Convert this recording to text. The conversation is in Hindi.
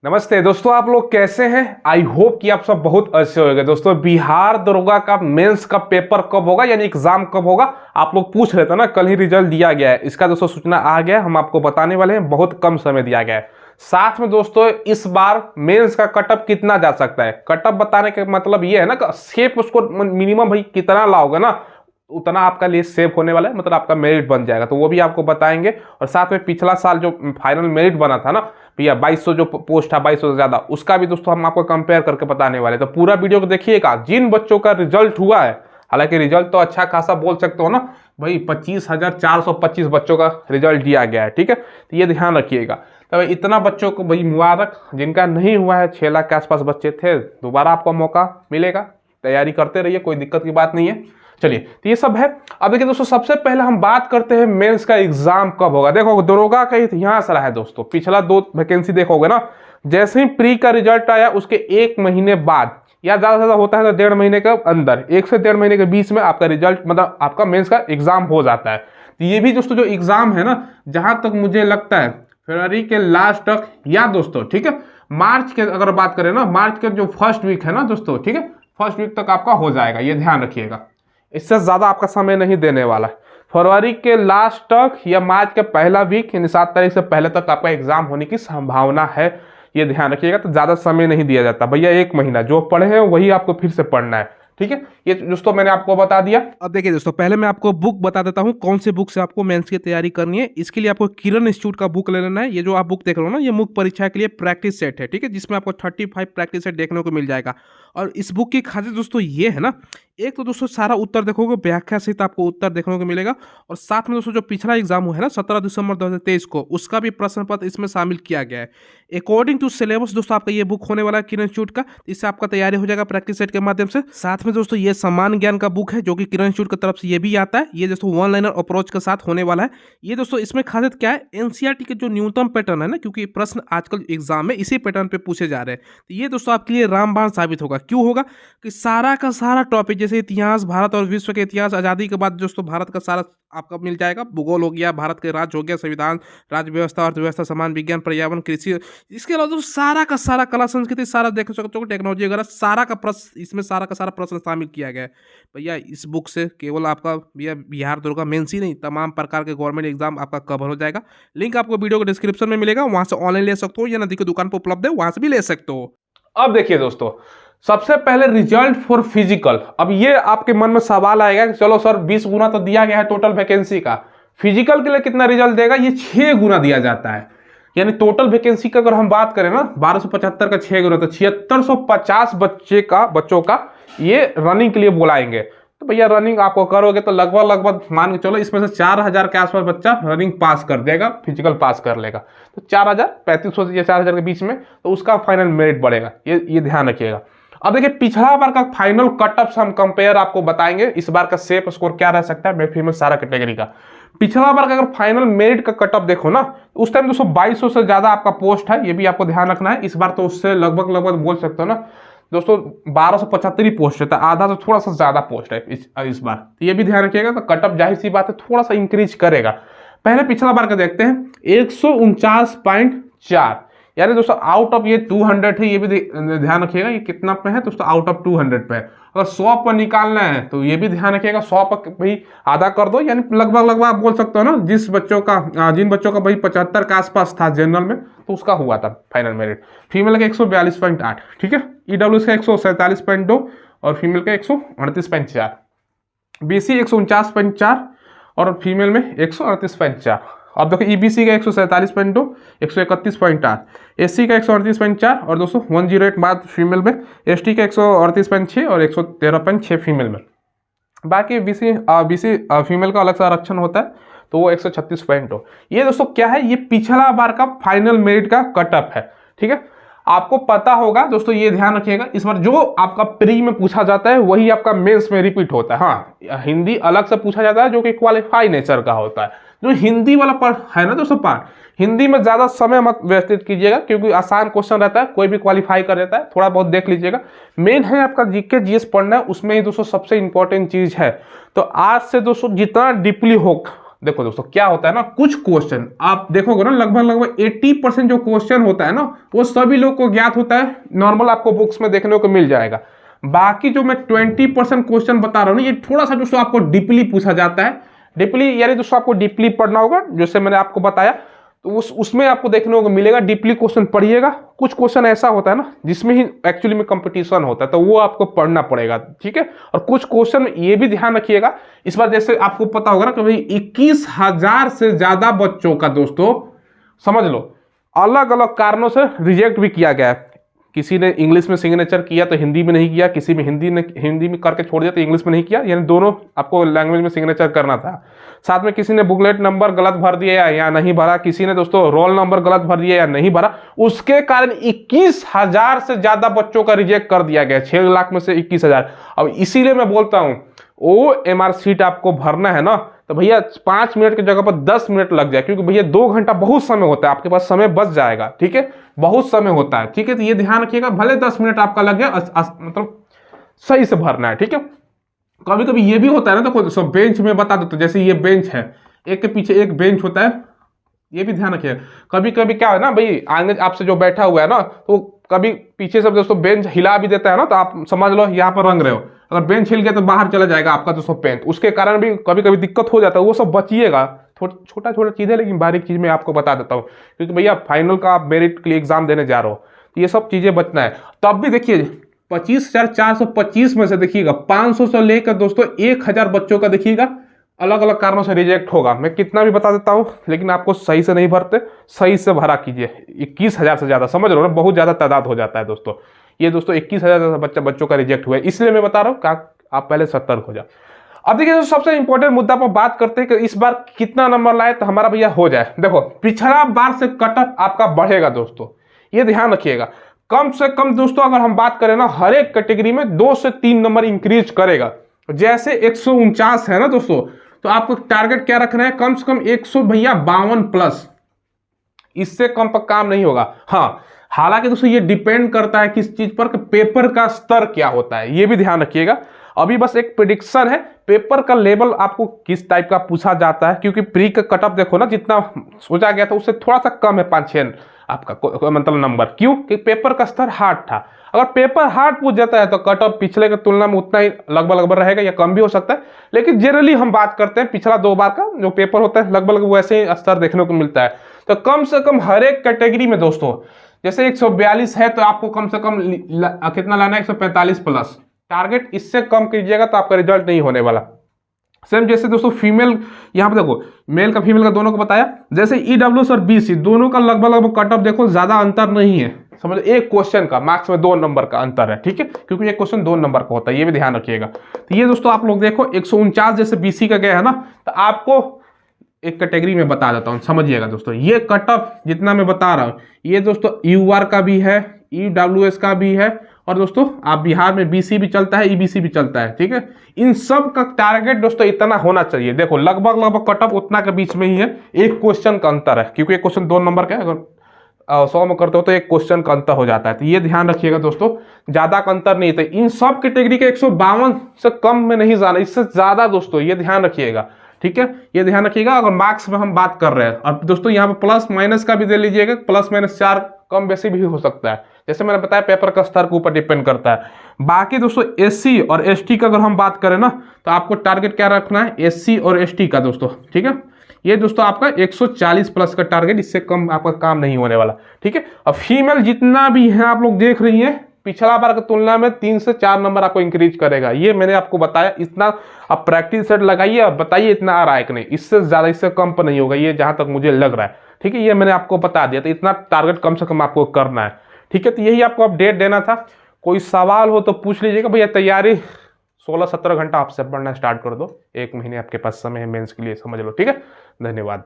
नमस्ते दोस्तों, आप लोग कैसे हैं। आई होप कि आप सब बहुत अच्छे होंगे। दोस्तों, बिहार दरोगा का मेंस का पेपर कब होगा, यानी एग्जाम कब होगा, आप लोग पूछ रहे थे ना। कल ही रिजल्ट दिया गया है, इसका दोस्तों सूचना आ गया है। हम आपको बताने वाले हैं, बहुत कम समय दिया गया है। साथ में दोस्तों, इस बार मेंस का कटअप कितना जा सकता है। कटअप बताने का मतलब ये है ना कि सेफ उसको मिनिमम भाई कितना लाओगे ना, उतना आपका लिए सेफ होने वाला है, मतलब आपका मेरिट बन जाएगा। तो वो भी आपको बताएंगे। और साथ में पिछला साल जो फाइनल मेरिट बना था ना भैया, 2200 जो पोस्ट था, 2200 से ज्यादा, उसका भी दोस्तों हम आपको कंपेयर करके बताने वाले। तो पूरा वीडियो को देखिएगा। जिन बच्चों का रिजल्ट हुआ है, हालांकि रिजल्ट तो अच्छा खासा बोल सकते हो ना भाई, 25,425 बच्चों का रिजल्ट दिया गया है। ठीक है, तो ये ध्यान रखिएगा। तो इतना बच्चों को भाई मुबारक। जिनका नहीं हुआ है, 6 लाख के आसपास बच्चे थे, दोबारा आपको मौका मिलेगा। तैयारी करते रहिए, कोई दिक्कत की बात नहीं है। चलिए, तो ये सब है। अब देखिए दोस्तों, सबसे पहले हम बात करते हैं मेंस का एग्जाम कब होगा। देखो, दरोगा का इतिहास रहा है दोस्तों, पिछला 2 वैकेंसी देखोगे ना, जैसे ही प्री का रिजल्ट आया उसके 1 महीने बाद या ज्यादा से ज्यादा होता है तो 1.5 महीने के अंदर, 1 से 1.5 महीने के बीच में आपका रिजल्ट, मतलब आपका मेंस का एग्जाम हो जाता है। तो ये भी दोस्तों जो एग्जाम है ना, जहां तक मुझे लगता है फरवरी के लास्ट तक, या दोस्तों ठीक है, मार्च के अगर बात करें ना, मार्च के जो फर्स्ट वीक है ना दोस्तों, ठीक है, फर्स्ट वीक तक आपका हो जाएगा। ये ध्यान रखिएगा, इससे ज्यादा आपका समय नहीं देने वाला है। फरवरी के लास्ट तक या मार्च के पहला वीक, यानी 7 तारीख से पहले तक आपका एग्जाम होने की संभावना है। ये ध्यान रखिएगा। तो ज्यादा समय नहीं दिया जाता भैया, 1 महीना जो पढ़े हैं वही आपको फिर से पढ़ना है। ठीक है, ये दोस्तों मैंने आपको बता दिया। अब देखिए दोस्तों, पहले मैं आपको बुक बता देता हूँ कौन से बुक से आपको मेंस की तैयारी करनी है। इसके लिए आपको किरण इंस्टीट्यूट का बुक ले लेना है। ये जो आप बुक देख रहे हो ना, ये मुख्य परीक्षा के लिए प्रैक्टिस सेट है। ठीक है, जिसमें आपको 35 प्रैक्टिस सेट देखने को मिल जाएगा। और इस बुक की खासियत दोस्तों ये है ना, एक तो दोस्तों सारा उत्तर देखोगे, व्याख्या सहित आपको उत्तर देखने को मिलेगा। और साथ में दोस्तों जो पिछला एग्जाम हुआ है ना 17 दिसंबर 2023 को, उसका भी प्रश्न पत्र इसमें शामिल किया गया है। अकॉर्डिंग टू सिलेबस दोस्तों आपका ये बुक होने वाला है किरण इंस्टीट्यूट का। इससे आपका तैयारी हो जाएगा प्रैक्टिस सेट के माध्यम से। साथ में दोस्तों ये समान ज्ञान का बुक है, जो कि किरण इंस्टीट्यूट की तरफ से ये भी आता है। ये दोस्तों 1 लाइनर अप्रोच के साथ होने वाला है। ये दोस्तों इसमें खासियत क्या है, एनसीईआरटी के जो न्यूनतम पैटर्न है ना, क्योंकि प्रश्न आजकल एग्जाम में इसी पैटर्न पे पूछे जा रहे हैं, तो ये दोस्तों आपके लिए रामबाण साबित होगा। क्यों होगा कि सारा का सारा टॉपिक, जैसे इतिहास, भारत और विश्व के इतिहास, आजादी के बाद दोस्तों भारत का सारा आपका मिल जाएगा। भूगोल हो गया, भारत के राज्य हो गया, संविधान, राज्य व्यवस्था, अर्थव्यवस्था, समान विज्ञान, पर्यावरण, कृषि, इसके अलावा दोस्तों सारा का सारा कला संस्कृति, सारा देख सकते हो, टेक्नोलॉजी वगैरह, सारा का प्रश्न इसमें, सारा का सारा प्रश्न शामिल किया गया है। भैया इस बुक से केवल आपका भैया बिहार दरोगा मेंस ही नहीं, तमाम प्रकार के गवर्नमेंट एग्जाम आपका कवर हो जाएगा। लिंक आपको वीडियो के डिस्क्रिप्शन में मिलेगा, वहां से ऑनलाइन ले सकते हो, या नदी की दुकान पर उपलब्ध है, वहां से भी ले सकते हो। अब देखिए दोस्तों, सबसे पहले रिजल्ट फॉर फिजिकल। अब ये आपके मन में सवाल आएगा कि चलो सर, 20 गुना तो दिया गया है टोटल वैकेंसी का, फिजिकल के लिए कितना रिजल्ट देगा। ये 6 गुना दिया जाता है। यानी टोटल वैकेंसी का अगर हम बात करें ना, 1275 का 6 गुना, तो 7650 बच्चों का ये रनिंग के लिए बुलाएंगे। तो भैया रनिंग आपको करोगे तो लगभग लगभग मान के चलो, इसमें से 4000 के आसपास बच्चा रनिंग पास कर देगा, फिजिकल पास कर लेगा। तो 4000, 3500 या 4000 के बीच में, तो उसका फाइनल मेरिट बढ़ेगा। ये ध्यान रखिएगा। अब देखिए, पिछला बार का फाइनल कटअप हम कंपेयर आपको बताएंगे, इस बार का सेफ स्कोर क्या रह सकता है, मेल फीमेल सारा कैटेगरी का। पिछला बार का अगर फाइनल मेरिट का कटअप देखो ना, उस टाइम दोस्तों 2200 से ज्यादा आपका पोस्ट है, ये भी आपको ध्यान रखना है। इस बार तो उससे लगभग लगभग बोल सकते हो ना दोस्तों, 1275 ही पोस्ट है, तो आधा तो थोड़ा सा ज्यादा पोस्ट है इस बार। तो ये भी ध्यान रखिएगा। तो कटअप जाहिर सी बात है थोड़ा सा इंक्रीज करेगा। पहले पिछला बार का देखते हैं, 149.4, यानी दोस्तों आउट ऑफ ये 200 है। ये भी ध्यान रखिएगा, ये कितना पे है दोस्तों, आउट ऑफ 200 पे है। अगर 100 पर निकालना है तो ये भी ध्यान रखिएगा, 100 पर भाई आधा कर दो, यानी लगभग लगभग आप बोल सकते हो ना, जिन बच्चों का भाई 75 के आसपास था जनरल में, तो उसका हुआ था फाइनल मेरिट। फीमेल का 142.8, ठीक है, ईडब्ल्यूएस का 147.2 और फीमेल का 138.4, बीसी 149.4 और फीमेल में 138.4। अब देखो, ईबीसी का 147.2, 131.8, एससी का 138.4 और दोस्तों 108 बाद फीमेल में, एसटी का 138.6 और 113.6 फीमेल में। बाकी बीसी फीमेल का अलग से आरक्षण होता है, तो वो 136.2। ये दोस्तों क्या है, ये पिछला बार का फाइनल मेरिट का कटअप है। ठीक है, आपको पता होगा दोस्तों, ये ध्यान रखिएगा, इस बार जो आपका प्री में पूछा जाता है वही आपका मेंस में रिपीट होता है। हाँ, हिंदी अलग से पूछा जाता है, जो कि क्वालिफाई नेचर का होता है। जो हिंदी वाला पार्ट है ना दोस्तों, पार्ट हिंदी में ज्यादा समय मत व्यतीत कीजिएगा, क्योंकि आसान क्वेश्चन रहता है, कोई भी क्वालिफाई कर देता है, थोड़ा बहुत देख लीजिएगा। मेन है आपका जीके जीएस पढ़ना है, उसमें ही दोस्तों सबसे इंपॉर्टेंट चीज है। तो आज से दोस्तों जितना डीपली हो देखो दोस्तों क्या होता है ना, कुछ क्वेश्चन आप देखोगे ना, लगभग 80% जो क्वेश्चन होता है ना वो सभी लोग को ज्ञात होता है, नॉर्मल आपको बुक्स में देखने को मिल जाएगा। बाकी जो मैं 20% क्वेश्चन बता रहा हूँ ये थोड़ा सा दोस्तों आपको डीपली पूछा जाता है। डीपली यानी दोस्तों आपको डीपली पढ़ना होगा, जैसे मैंने आपको बताया, तो उसमें आपको देखने को मिलेगा, डीपली क्वेश्चन पढ़िएगा। कुछ क्वेश्चन ऐसा होता है ना जिसमें ही एक्चुअली में कंपटीशन होता है, तो वो आपको पढ़ना पड़ेगा, ठीक है। और कुछ क्वेश्चन ये भी ध्यान रखिएगा, इस बार जैसे आपको पता होगा ना कि भाई 21,000 से ज्यादा बच्चों का दोस्तों समझ लो अलग अलग कारणों से रिजेक्ट भी किया गया है। किसी ने इंग्लिश में सिग्नेचर किया तो हिंदी में नहीं किया, किसी में हिंदी में करके छोड़ दिया तो इंग्लिश में नहीं किया, यानी दोनों आपको लैंग्वेज में सिग्नेचर करना था। साथ में किसी ने बुकलेट नंबर गलत भर दिया या नहीं भरा, किसी ने दोस्तों रोल नंबर गलत भर दिया या नहीं भरा, उसके कारण 21,000 से ज्यादा बच्चों का रिजेक्ट कर दिया गया, 6 लाख में से 21,000। अब इसीलिए मैं बोलता हूं OMR सीट आपको भरना है ना तो भैया 5 मिनट की जगह पर 10 मिनट लग जाए, क्योंकि भैया 2 घंटा बहुत समय होता है, आपके पास समय बच जाएगा, ठीक है, बहुत समय होता है, ठीक है। तो ये ध्यान रखिएगा, भले 10 मिनट आपका लग गया, मतलब सही से भरना है, ठीक है। कभी कभी ये भी होता है ना, देखो बेंच में बता देते, जैसे ये बेंच है, एक के पीछे एक बेंच होता है, ये भी ध्यान रखिएगा। कभी कभी क्या है ना भाई, आगे आपसे जो बैठा हुआ है ना तो कभी पीछे से दोस्तों बेंच हिला भी देता है ना, तो आप समझ लो यहाँ पर रंग रहे हो, अगर बेंच हिल गया तो बाहर चला जाएगा आपका दोस्तों पेन, उसके कारण भी कभी कभी दिक्कत हो जाता है, वो सब बचिएगा। छोटा छोटा चीज़ है लेकिन बारीक चीज़ मैं आपको बता देता हूँ, क्योंकि भैया फाइनल का आप मेरिट के लिए एग्जाम देने जा रहे हो, तो ये सब चीज़ें बचना है। तब भी देखिए 25,425 में से देखिएगा 500 से लेकर दोस्तों 1,000 बच्चों का देखिएगा अलग अलग कारणों से रिजेक्ट होगा। मैं कितना भी बता देता हूं लेकिन आपको सही से नहीं भरते, सही से भरा कीजिए। 21,000 से ज्यादा, समझ रहे हो ना, बहुत ज्यादा तादाद हो जाता है दोस्तों। ये दोस्तों 21,000 बच्चों का रिजेक्ट हुआ है, इसलिए मैं बता रहा हूँ आप पहले सतर्क हो जाओ। अब देखिए दोस्तों सबसे इंपॉर्टेंट मुद्दा पर बात करते हैं कि इस बार कितना नंबर लाए तो हमारा भैया हो जाए। देखो पिछला बार से कटअप आपका बढ़ेगा दोस्तों, ये ध्यान रखिएगा। कम से कम दोस्तों अगर हम बात करें ना, हर एक कैटेगरी में 2 से 3 नंबर इंक्रीज करेगा। जैसे 149 है ना दोस्तों, तो आपको टारगेट क्या रखना है, कम से कम 152 प्लस, इससे कम पर काम नहीं होगा। हाँ हालांकि दोस्तों ये डिपेंड करता है किस चीज पर, कि पेपर का स्तर क्या होता है, ये भी ध्यान रखिएगा। अभी बस एक प्रेडिक्शन है, पेपर का लेवल आपको किस टाइप का पूछा जाता है, क्योंकि प्री का कटअप देखो ना जितना सोचा गया था उससे थोड़ा सा कम है, 5-6 आपका मतलब नंबर। क्यों कि पेपर का स्तर हार्ड था। अगर पेपर हार्ड पूछ जाता है तो कटअप पिछले की तुलना में उतना ही लगभग रहेगा या कम भी हो सकता है, लेकिन जनरली हम बात करते हैं पिछला 2 बार का जो पेपर होता है लगभग वैसे ही स्तर देखने को मिलता है। तो कम से कम हर एक कैटेगरी में दोस्तों, जैसे 142 है तो आपको कम से कम कितना लाना है, 145 प्लस टारगेट, इससे कम कीजिएगा तो आपका रिजल्ट नहीं होने वाला। सेम जैसे दोस्तों फीमेल, यहाँ पे देखो मेल का फीमेल का दोनों को बताया, जैसे EWS और BC दोनों का लगभग कटअप देखो ज्यादा अंतर नहीं है, समझ, एक क्वेश्चन का मार्क्स में 2 नंबर का अंतर है, ठीक है, क्योंकि एक क्वेश्चन 2 नंबर का होता है, ये भी ध्यान रखिएगा। तो ये दोस्तों आप लोग देखो 149 जैसे BC का गया है ना, तो आपको एक कैटेगरी में बता देता हूं, समझिएगा दोस्तों। ये कटअप जितना मैं बता रहा हूं ये दोस्तों UR का भी है, EWS का भी है, और दोस्तों आप बिहार में BC भी चलता है, EBC भी चलता है, ठीक है। इन सब का टारगेट दोस्तों इतना होना चाहिए। देखो लगभग कटअप उतना के बीच में ही है, एक क्वेश्चन का अंतर है, क्योंकि एक क्वेश्चन 2 नंबर का है, अगर 100 में करते हो तो एक क्वेश्चन का अंतर हो जाता है। तो ये ध्यान रखिएगा दोस्तों, ज्यादा का अंतर नहीं था। इन सब कैटेगरी के 152 से कम में नहीं जाना, इससे ज्यादा दोस्तों ये ध्यान रखिएगा, ठीक है, ये ध्यान रखिएगा। अगर मार्क्स में हम बात कर रहे हैं, अब दोस्तों यहाँ पे प्लस माइनस का भी दे लीजिएगा, +-4 कम बेसी भी हो सकता है, जैसे मैंने बताया पेपर का स्तर के ऊपर डिपेंड करता है। बाकी दोस्तों SC और ST का अगर हम बात करें ना, तो आपको टारगेट क्या रखना है, SC और ST का दोस्तों, ठीक है। ये दोस्तों आपका 140 प्लस का टारगेट, इससे कम आपका काम नहीं होने वाला, ठीक है। अब फीमेल जितना भी है आप लोग देख रही हैं, पिछला बार की तुलना में 3 से 4 नंबर आपको इंक्रीज करेगा, ये मैंने आपको बताया। इतना आप प्रैक्टिस सेट लगाइए और बताइए इतना आ रहा है कि नहीं, इससे ज्यादा इससे कम पर नहीं होगा, ये जहां तक मुझे लग रहा है, ठीक है। ये मैंने आपको बता दिया, तो इतना टारगेट कम से कम आपको करना है, ठीक है। तो यही आपको अपडेट देना था। कोई सवाल हो तो पूछ लीजिएगा। भैया तैयारी 16-17 घंटा आपसे पढ़ना स्टार्ट कर दो, 1 महीने आपके पास समय है मेंस के लिए, समझ लो, ठीक है। धन्यवाद।